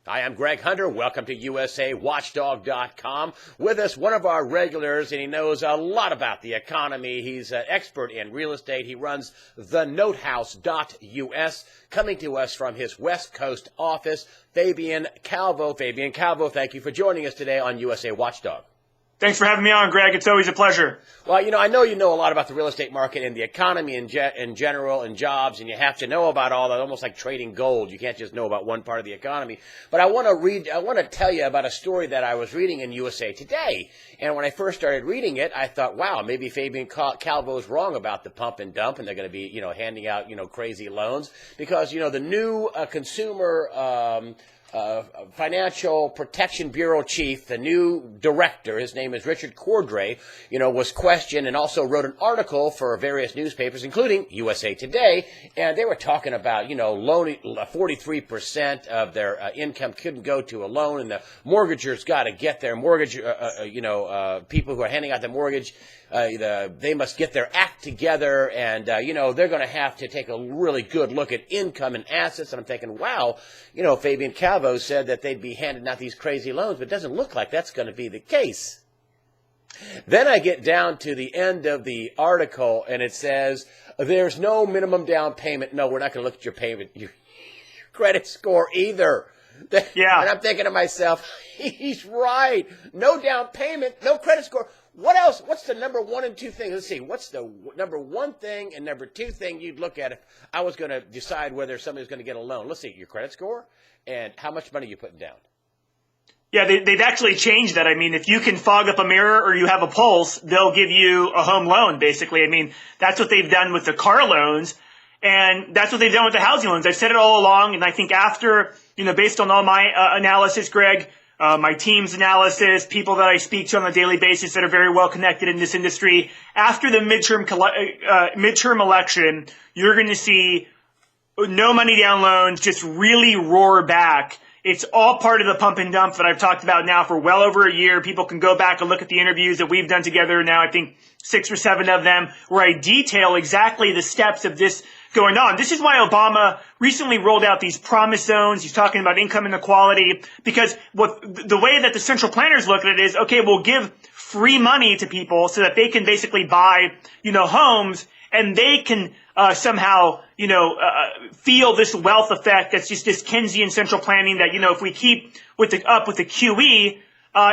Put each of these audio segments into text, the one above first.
Hi, I'm Greg Hunter. Welcome to USAWatchdog.com. With us, one of our regulars, and he knows a lot about the economy. He's an expert in real estate. He runs thenotehouse.us. Coming to us from his West Coast office, Fabian Calvo. Fabian Calvo, thank you for joining us today on USA Watchdog. Thanks for having me on, Greg. It's always a pleasure. Well, I know you know a lot about the real estate market and the economy in general and jobs, and you have to know about all that, almost like trading gold. You can't just know about one part of the economy. But I want to tell you about a story that I was reading in USA Today. And when I first started reading it, I thought, wow, maybe Fabian Calvo is wrong about the pump and dump, and they're going to be, handing out, crazy loans. Because, the new consumer Financial Protection Bureau chief, the new director, his name is Richard Cordray, was questioned and also wrote an article for various newspapers, including USA Today, and they were talking about, loaning 43% of their income couldn't go to a loan, and the mortgagers got to get their mortgage, people who are handing out the mortgage, they must get their act together, and, they're going to have to take a really good look at income and assets. And I'm thinking, wow, Fabian Calvo said that they'd be handing out these crazy loans, but it doesn't look like that's going to be the case. Then I get down to the end of the article, and it says, there's no minimum down payment. No, we're not going to look at your payment, your credit score either. Yeah. And I'm thinking to myself, he's right. No down payment, no credit score. What else? What's the number one and two thing? Let's see. What's the number one thing and number two thing you'd look at if I was going to decide whether somebody's going to get a loan? Let's see. Your credit score and how much money you're putting down. Yeah, they've actually changed that. I mean, if you can fog up a mirror or you have a pulse, they'll give you a home loan, basically. I mean, that's what they've done with the car loans, and that's what they've done with the housing loans. I've said it all along, and I think after, based on all my analysis, Greg, my team's analysis, people that I speak to on a daily basis that are very well connected in this industry, after the midterm election, you're going to see no money down loans just really roar back. It's all part of the pump and dump that I've talked about now for well over a year. People can go back and look at the interviews that we've done together now, I think 6 or 7 of them, where I detail exactly the steps of this going on. This is why Obama recently rolled out these promise zones. He's talking about income inequality, because the way that the central planners look at it is, okay, we'll give free money to people so that they can basically buy, homes, and they can somehow, feel this wealth effect that's just this Keynesian central planning that, if we keep up with the QE,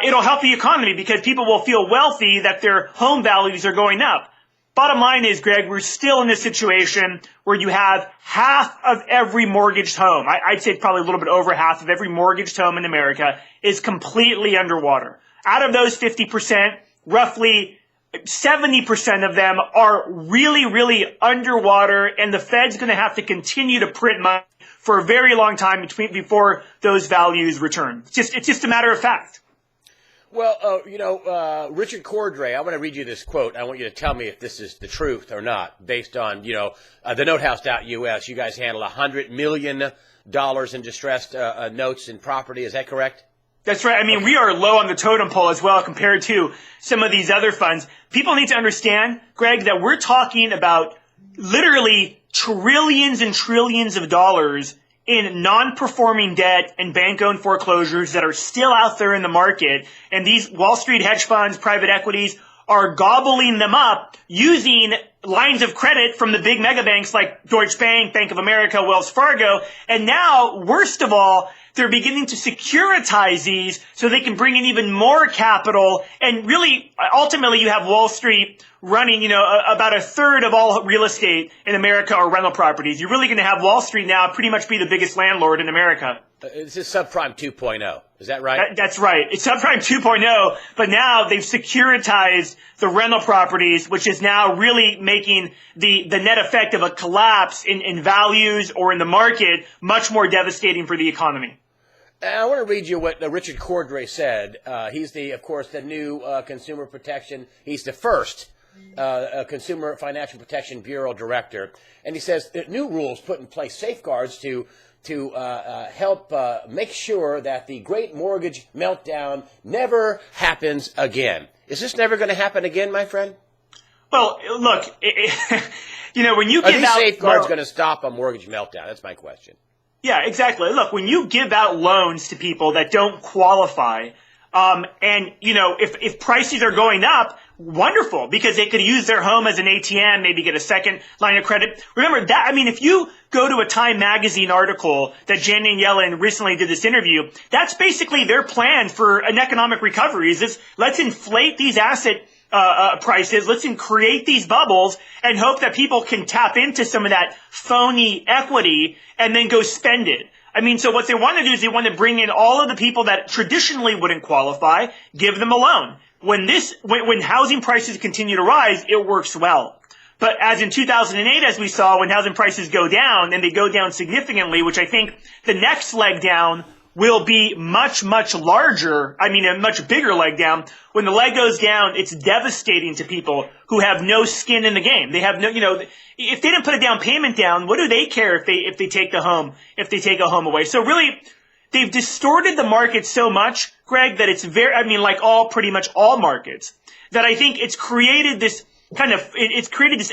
it'll help the economy because people will feel wealthy that their home values are going up. Bottom line is, Greg, we're still in this situation where you have half of every mortgaged home. I'd say probably a little bit over half of every mortgaged home in America is completely underwater. Out of those 50%, roughly 70% of them are really, really underwater, and the Fed's going to have to continue to print money for a very long time before those values return. It's just a matter of fact. Well, Richard Cordray, I want to read you this quote. I want you to tell me if this is the truth or not, based on, thenotehouse.us. You guys handle $100 million in distressed notes and property. Is that correct? That's right. I mean, we are low on the totem pole as well compared to some of these other funds. People need to understand, Greg, that we're talking about literally trillions and trillions of dollars in non-performing debt and bank-owned foreclosures that are still out there in the market. And these Wall Street hedge funds, private equities, are gobbling them up using lines of credit from the big mega banks like Deutsche Bank, Bank of America, Wells Fargo. And now, worst of all, they're beginning to securitize these so they can bring in even more capital. And really, ultimately, you have Wall Street running, about a third of all real estate in America are rental properties. You're really going to have Wall Street now pretty much be the biggest landlord in America. This is subprime 2.0. Is that right? That's right. It's subprime 2.0, but now they've securitized the rental properties, which is now really making the net effect of a collapse in values or in the market much more devastating for the economy. I want to read you what Richard Cordray said. He's of course, the new consumer protection. He's the first Consumer Financial Protection Bureau director. And he says that new rules put in place safeguards to help make sure that the great mortgage meltdown never happens again. Is this never going to happen again, my friend? Well, look, when you Are give these out safeguards going to stop a mortgage meltdown? That's my question. Yeah, exactly. Look, when you give out loans to people that don't qualify, and if prices are going up, wonderful, because they could use their home as an ATM, maybe get a second line of credit. Remember that, if you go to a Time magazine article that Janet Yellen recently did this interview, that's basically their plan for an economic recovery. Is this, let's inflate these asset prices, let's create these bubbles and hope that people can tap into some of that phony equity and then go spend it. So what they want to do is they want to bring in all of the people that traditionally wouldn't qualify, give them a loan. When housing prices continue to rise, it works well. But as in 2008, as we saw, when housing prices go down, and they go down significantly, which I think the next leg down will be much, much larger, a much bigger leg down. When the leg goes down, it's devastating to people who have no skin in the game. They have no, if they didn't put a down payment down, what do they care if they take a home away? So really, they've distorted the market so much, Greg, that it's pretty much all markets, that I think it's created this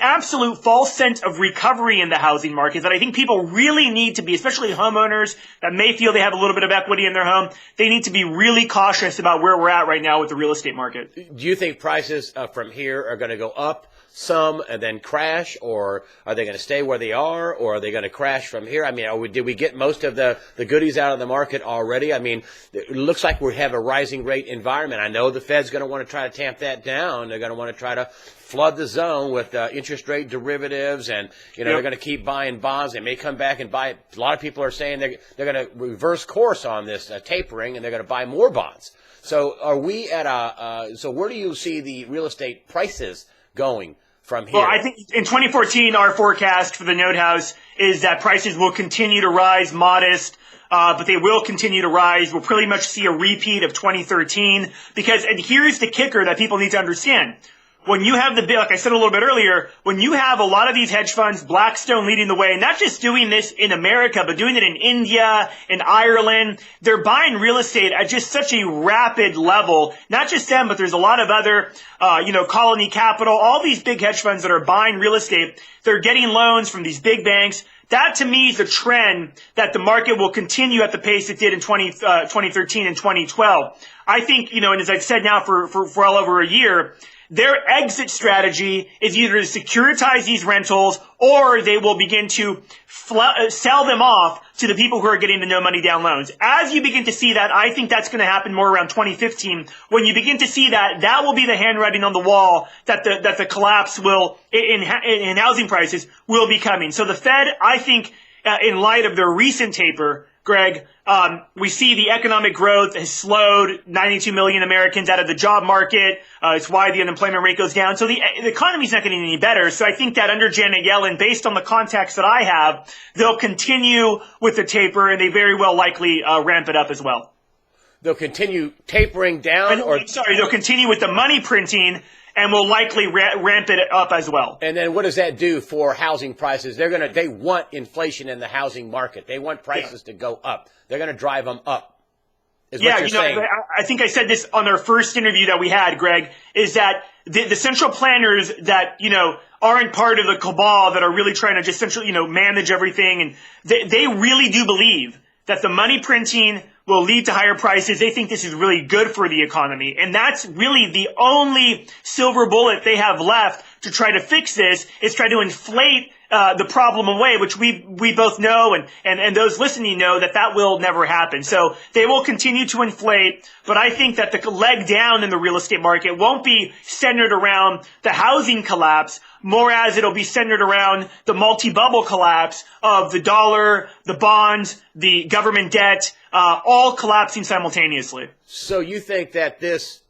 absolute false sense of recovery in the housing market that I think people really need to be, especially homeowners that may feel they have a little bit of equity in their home. They need to be really cautious about where we're at right now with the real estate market. Do you think prices from here are going to go up some and then crash, or are they going to stay where they are, or are they going to crash from here? Did we get most of the goodies out of the market already? It looks like we have a rising rate environment. I know the Fed's going to want to try to tamp that down. They're going to want to try to flood the zone with interest rate derivatives, and they're going to keep buying bonds. They may come back and buy. A lot of people are saying they're going to reverse course on this tapering, and they're going to buy more bonds. So are we at so where do you see the real estate prices going from here? Well, I think in 2014, our forecast for the Note House is that prices will continue to rise, modest, but they will continue to rise. We'll pretty much see a repeat of 2013, and here's the kicker that people need to understand. When you have like I said a little bit earlier, when you have a lot of these hedge funds, Blackstone leading the way, not just doing this in America, but doing it in India, in Ireland, they're buying real estate at just such a rapid level. Not just them, but there's a lot of other, Colony Capital, all these big hedge funds that are buying real estate. They're getting loans from these big banks. That, to me, is a trend that the market will continue at the pace it did in 2013 and 2012. I think, and as I've said now for well over a year, their exit strategy is either to securitize these rentals, or they will begin to sell them off to the people who are getting the no money down loans. As you begin to see that, I think that's going to happen more around 2015. When you begin to see that, that will be the handwriting on the wall that the collapse will in housing prices will be coming. So the Fed, I think, in light of their recent taper, Greg, we see the economic growth has slowed. 92 million Americans out of the job market. It's why the unemployment rate goes down. So the economy's not getting any better. So I think that under Janet Yellen, based on the contacts that I have, they'll continue with the taper, and they very well likely ramp it up as well. They'll continue tapering down? They'll continue with the money printing, and will likely ramp it up as well. And then what does that do for housing prices? They want inflation in the housing market. They want prices to go up. They're going to drive them up. I think I said this on our first interview that we had, Greg, is that the central planners that, aren't part of the cabal that are really trying to just manage everything. And they really do believe that the money printing will lead to higher prices. They think this is really good for the economy. And that's really the only silver bullet they have left to try to fix this, is try to inflate the problem away, which we both know and those listening know that will never happen. So they will continue to inflate, but I think that the leg down in the real estate market won't be centered around the housing collapse, more as it'll be centered around the multi-bubble collapse of the dollar, the bonds, the government debt, all collapsing simultaneously. So you think that this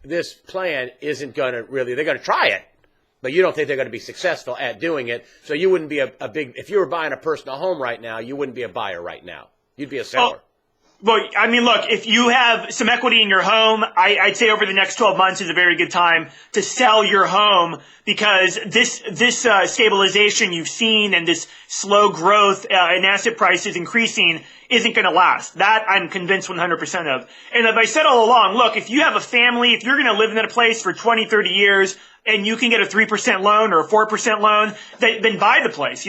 plan isn't going to really, they're going to try it, but you don't think they're going to be successful at doing it. So you wouldn't be a big, if you were buying a personal home right now, you wouldn't be a buyer right now. You'd be a seller. Well, look, if you have some equity in your home, I'd say over the next 12 months is a very good time to sell your home, because this stabilization you've seen and this slow growth in asset prices increasing isn't going to last. That I'm convinced 100% of. And as I said all along, look, if you have a family, if you're going to live in a place for 20, 30 years, and you can get a 3% loan or a 4% loan, then buy the place.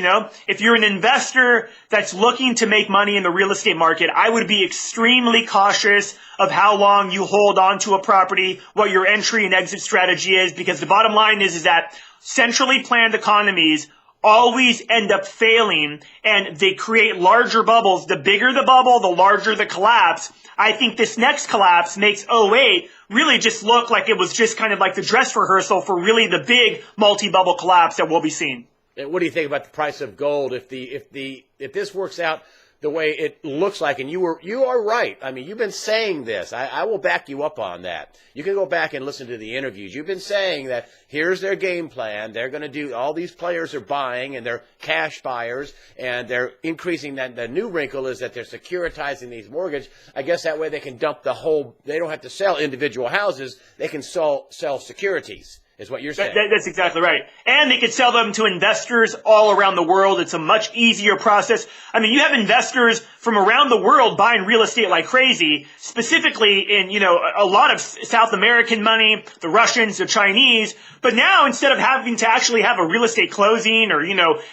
If you're an investor that's looking to make money in the real estate market, I would be extremely cautious of how long you hold on to a property, what your entry and exit strategy is, because the bottom line is that centrally planned economies always end up failing, and they create larger bubbles. The bigger the bubble, the larger the collapse. I think this next collapse makes '08 really just look like it was just kind of like the dress rehearsal for really the big multi-bubble collapse that we'll be seeing. What do you think about the price of gold if this works out the way it looks like? And you are right. I mean, you've been saying this. I will back you up on that. You can go back and listen to the interviews. You've been saying that here's their game plan. They're going to do, all these players are buying, and they're cash buyers, and they're increasing that. The new wrinkle is that they're securitizing these mortgages. I guess that way they can dump the whole, they don't have to sell individual houses. They can sell securities. Is what you're saying. That's exactly right. And they could sell them to investors all around the world. It's a much easier process. I mean, you have investors from around the world buying real estate like crazy, specifically in, a lot of South American money, the Russians, the Chinese. But now, instead of having to actually have a real estate closing or,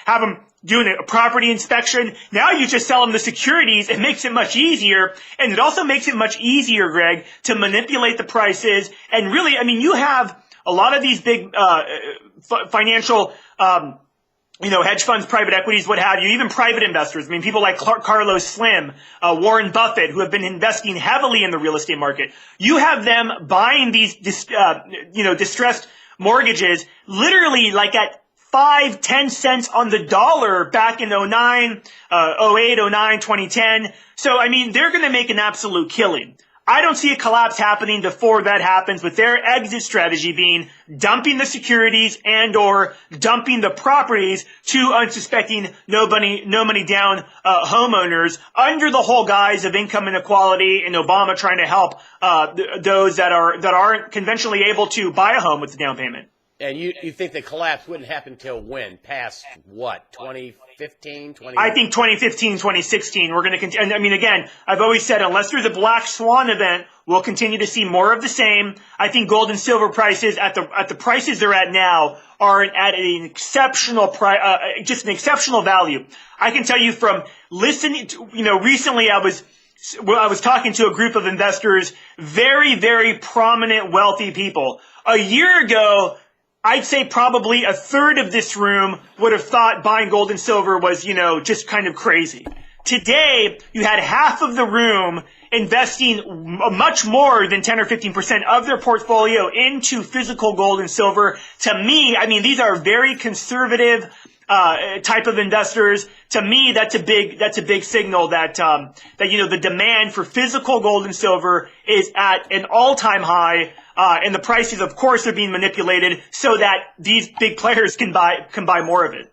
have them doing a property inspection, now you just sell them the securities. It makes it much easier. And it also makes it much easier, Greg, to manipulate the prices. And really, I mean, you have a lot of these big financial, hedge funds, private equities, what have you, even private investors. I mean, people like Carlos Slim, Warren Buffett, who have been investing heavily in the real estate market. You have them buying these, distressed mortgages literally like at 5-10 cents on the dollar back in 09, 08, 09, 2010. So, I mean, they're going to make an absolute killing. I don't see a collapse happening before that happens, with their exit strategy being dumping the securities and or dumping the properties to unsuspecting, no money down homeowners under the whole guise of income inequality and Obama trying to help those that aren't conventionally able to buy a home with the down payment. And you think the collapse wouldn't happen till when? Past what? 2015? I think 2015, 2016, we're going to continue. I mean, again, I've always said, unless there's a black swan event, we'll continue to see more of the same. I think gold and silver prices at the prices they're at now are at an exceptional just an exceptional value. I can tell you from listening to, recently I was talking to a group of investors, very, very prominent, wealthy people. A year ago, I'd say probably a third of this room would have thought buying gold and silver was, just kind of crazy. Today, you had half of the room investing much more than 10 or 15% of their portfolio into physical gold and silver. To me, I mean, these are very conservative type of investors. To me, that's a big signal that the demand for physical gold and silver is at an all-time high. And the prices, of course, are being manipulated so that these big players can buy more of it.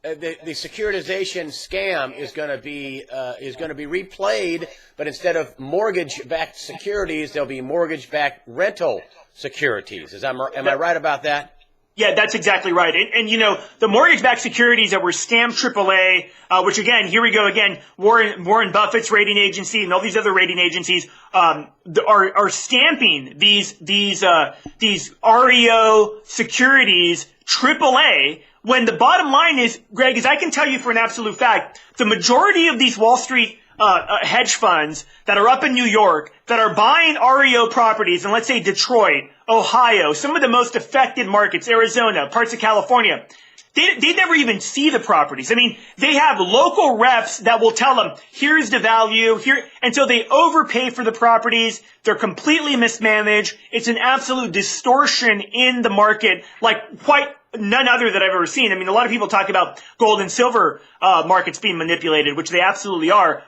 The securitization scam is going to be replayed, but instead of mortgage-backed securities, there'll be mortgage-backed rental securities. Am I right about that? Yeah, that's exactly right. And the mortgage-backed securities that were scam AAA, which again, here we go again, Warren Buffett's rating agency and all these other rating agencies, are stamping these REO securities AAA, when the bottom line is, Greg, is I can tell you for an absolute fact, the majority of these Wall Street hedge funds that are up in New York that are buying REO properties in, let's say, Detroit, Ohio, some of the most affected markets, Arizona, parts of California, they never even see the properties. I mean, they have local reps that will tell them, here's the value, and so they overpay for the properties. They're completely mismanaged. It's an absolute distortion in the market, like quite none other that I've ever seen. I mean, a lot of people talk about gold and silver markets being manipulated, which they absolutely are.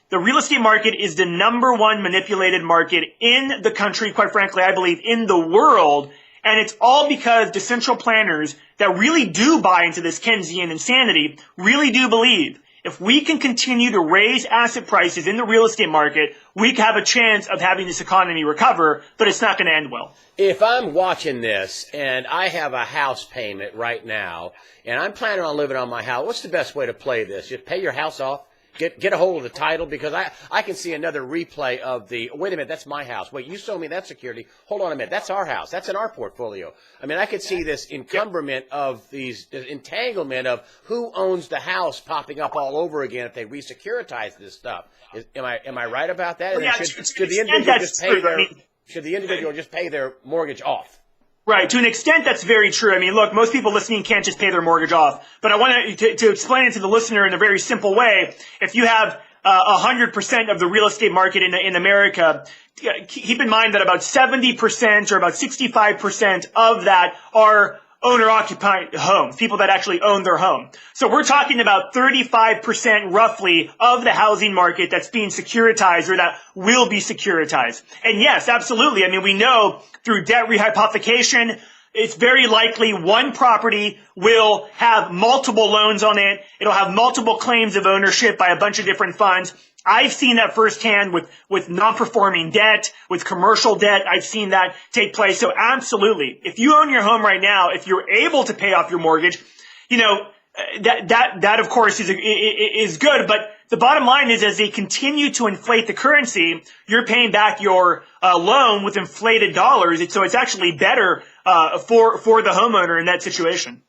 The real estate market is the number one manipulated market in the country, quite frankly, I believe, in the world. And it's all because the central planners that really do buy into this Keynesian insanity really do believe if we can continue to raise asset prices in the real estate market, we have a chance of having this economy recover, but it's not going to end well. If I'm watching this and I have a house payment right now and I'm planning on living on my house, what's the best way to play this? Just pay your house off get a hold of the title, because I can see another replay of the, wait a minute, that's my house. Wait, you sold me that security. Hold on a minute, that's our house. That's in our portfolio. I mean, I could see this encumberment of these, entanglement of who owns the house popping up all over again if they re-securitize this stuff. Am I right about that? Yeah, Should the individual just pay their, should the individual just pay their mortgage off? Right. To an extent, that's very true. I mean, look, most people listening can't just pay their mortgage off. But I want to explain it to the listener in a very simple way. If you have 100% of the real estate market in America, keep in mind that about 70% or about 65% of that are owner-occupied homes, people that actually own their home. So we're talking about 35% roughly of the housing market that's being securitized or that will be securitized. And yes, absolutely. I mean, we know through debt rehypothecation, it's very likely one property will have multiple loans on it. It'll have multiple claims of ownership by a bunch of different funds. I've seen that firsthand with non-performing debt, with commercial debt. I've seen that take place. So absolutely, if you own your home right now, if you're able to pay off your mortgage, you know, that of course is good. But the bottom line is, as they continue to inflate the currency, you're paying back your loan with inflated dollars. So it's actually better for the homeowner in that situation.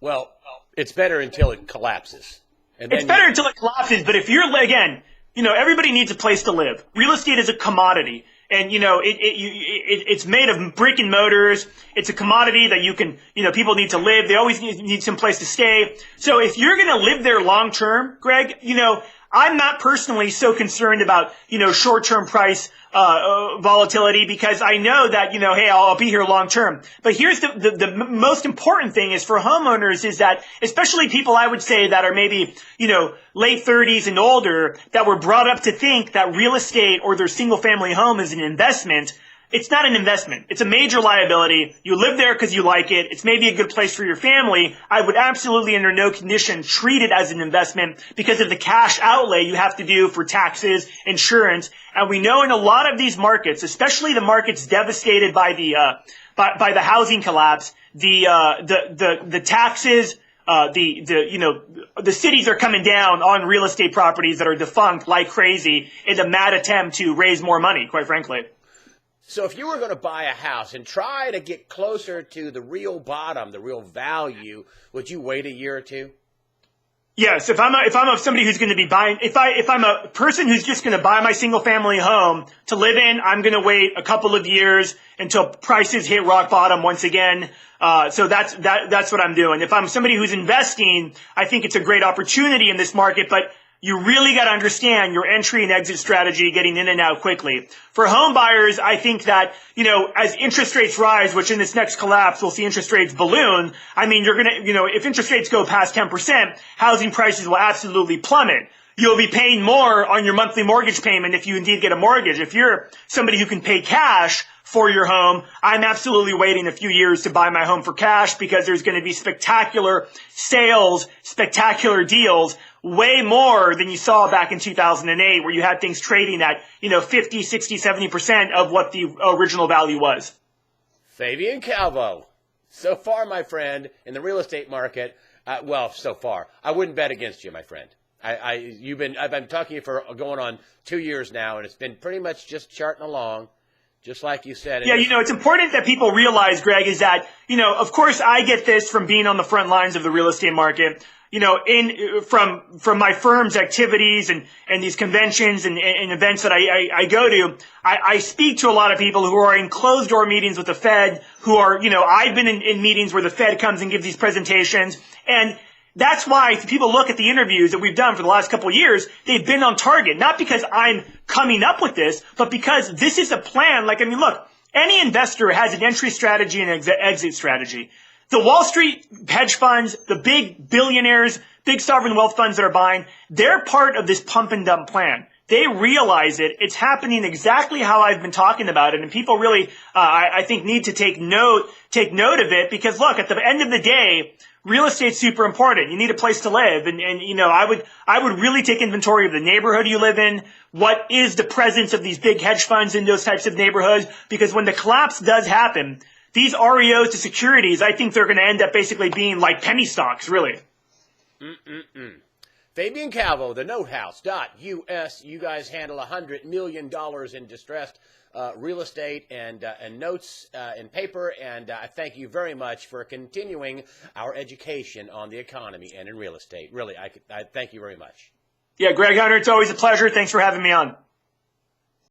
Well, it's better until it collapses. And then it's better until it collapses. But if you're, again, you know, everybody needs a place to live. Real estate is a commodity. And, you know, it's made of brick and mortars. It's a commodity that you can, you know, people need to live. They always need some place to stay. So if you're going to live there long term, Greg, you know, I'm not personally so concerned about, you know, short-term price volatility, because I know that, you know, hey, I'll be here long term. But here's the most important thing is for homeowners is that, especially people I would say that are maybe, you know, late 30s and older, that were brought up to think that real estate or their single family home is an investment. It's not an investment. It's a major liability. You live there because you like it. It's maybe a good place for your family. I would absolutely under no condition treat it as an investment because of the cash outlay you have to do for taxes, insurance. And we know in a lot of these markets, especially the markets devastated by the housing collapse, the taxes, you know, the cities are coming down on real estate properties that are defunct like crazy in a mad attempt to raise more money, quite frankly. So if you were going to buy a house and try to get closer to the real bottom, the real value, would you wait a year or two? Yes, if I'm somebody who's going to be buying, if I'm a person who's just going to buy my single family home to live in, I'm going to wait a couple of years until prices hit rock bottom once again. So that's what I'm doing. If I'm somebody who's investing, I think it's a great opportunity in this market, but you really got to understand your entry and exit strategy, getting in and out quickly. For home buyers, I think that, you know, as interest rates rise, which in this next collapse, we'll see interest rates balloon. I mean, you're going to, you know, if interest rates go past 10%, housing prices will absolutely plummet. You'll be paying more on your monthly mortgage payment if you indeed get a mortgage. If you're somebody who can pay cash for your home, I'm absolutely waiting a few years to buy my home for cash because there's going to be spectacular sales, spectacular deals, way more than you saw back in 2008 where you had things trading at, you know, 50, 60, 70% of what the original value was. Fabian Calvo. So far, my friend, in the real estate market, so far, I wouldn't bet against you, my friend. I've been talking to you for going on 2 years now, and it's been pretty much just charting along, just like you said. Yeah, you know, it's important that people realize, Greg, is that, you know, of course I get this from being on the front lines of the real estate market. You know, from my firm's activities and these conventions and events that I go to, I speak to a lot of people who are in closed door meetings with the Fed, who are, you know, I've been in meetings where the Fed comes and gives these presentations. And that's why if people look at the interviews that we've done for the last couple of years, they've been on target. Not because I'm coming up with this, but because this is a plan. Like, I mean, look, any investor has an entry strategy and an exit strategy. The Wall Street hedge funds, the big billionaires, big sovereign wealth funds that are buying, they're part of this pump and dump plan. They realize it. It's happening exactly how I've been talking about it. And people really, I think, need to take note of it because, look, at the end of the day, real estate's super important. You need a place to live. And you know, I would really take inventory of the neighborhood you live in. What is the presence of these big hedge funds in those types of neighborhoods? Because when the collapse does happen, these REOs to securities, I think they're going to end up basically being like penny stocks, really. Fabian Calvo, the notehouse.us. You guys handle $100 million in distressed real estate and notes and paper, and I thank you very much for continuing our education on the economy and in real estate. Really, I thank you very much. Yeah, Greg Hunter, it's always a pleasure. Thanks for having me on.